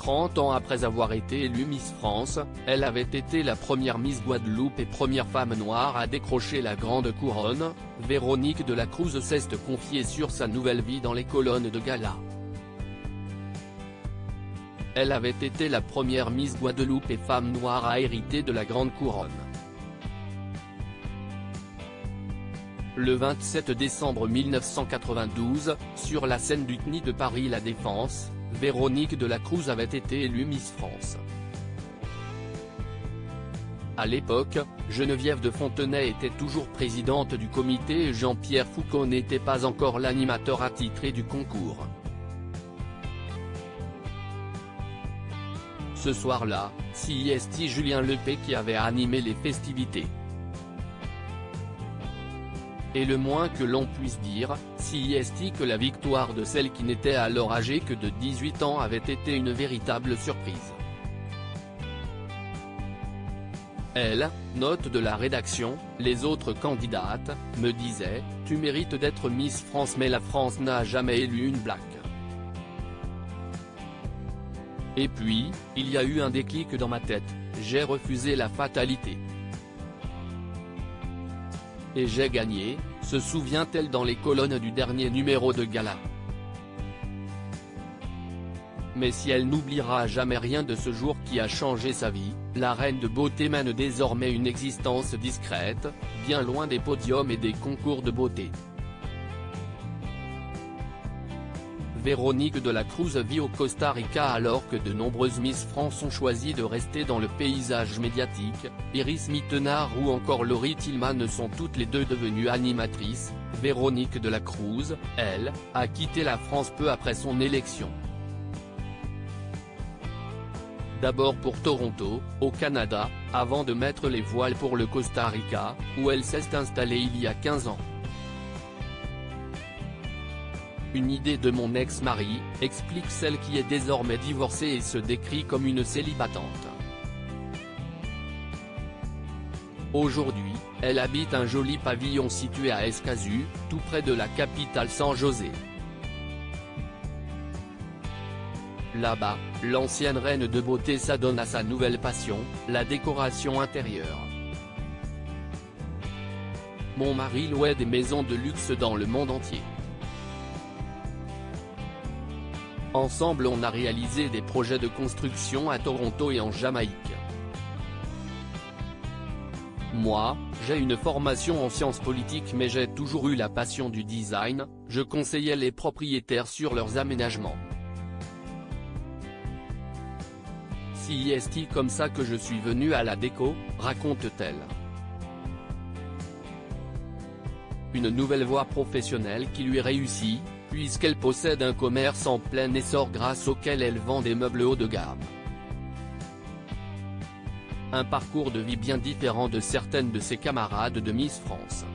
30 ans après avoir été élue Miss France, elle avait été la première Miss Guadeloupe et première femme noire à décrocher la grande couronne. Véronique de la Cruz s'est confiée sur sa nouvelle vie dans les colonnes de gala. Elle avait été la première Miss Guadeloupe et femme noire à hériter de la grande couronne. Le 27 décembre 1992, sur la scène du CNI de Paris La Défense, Véronique de la Cruz avait été élue Miss France. À l'époque, Geneviève de Fontenay était toujours présidente du comité et Jean-Pierre Foucault n'était pas encore l'animateur attitré du concours. Ce soir-là, c'est Julien Lepé qui avait animé les festivités. Et le moins que l'on puisse dire, c'est que la victoire de celle qui n'était alors âgée que de 18 ans avait été une véritable surprise. Elle, note de la rédaction, les autres candidates, me disaient, tu mérites d'être Miss France mais la France n'a jamais élu une black. Et puis, il y a eu un déclic dans ma tête, j'ai refusé la fatalité. Et j'ai gagné, se souvient-elle dans les colonnes du dernier numéro de gala. Mais si elle n'oubliera jamais rien de ce jour qui a changé sa vie, la reine de beauté mène désormais une existence discrète, bien loin des podiums et des concours de beauté. Véronique de la Cruz vit au Costa Rica alors que de nombreuses Miss France ont choisi de rester dans le paysage médiatique. Iris Mittenard ou encore Laurie Tillman sont toutes les deux devenues animatrices. Véronique de la Cruz, elle, a quitté la France peu après son élection. D'abord pour Toronto, au Canada, avant de mettre les voiles pour le Costa Rica, où elle s'est installée il y a 15 ans. Une idée de mon ex-mari, explique celle qui est désormais divorcée et se décrit comme une célibatante. Aujourd'hui, elle habite un joli pavillon situé à Escazú, tout près de la capitale San José. Là-bas, l'ancienne reine de beauté s'adonne à sa nouvelle passion, la décoration intérieure. Mon mari louait des maisons de luxe dans le monde entier. Ensemble on a réalisé des projets de construction à Toronto et en Jamaïque. Moi, j'ai une formation en sciences politiques mais j'ai toujours eu la passion du design, je conseillais les propriétaires sur leurs aménagements. C'est comme ça que je suis venue à la déco, raconte-t-elle. Une nouvelle voie professionnelle qui lui réussit, puisqu'elle possède un commerce en plein essor grâce auquel elle vend des meubles haut de gamme. Un parcours de vie bien différent de certaines de ses camarades de Miss France.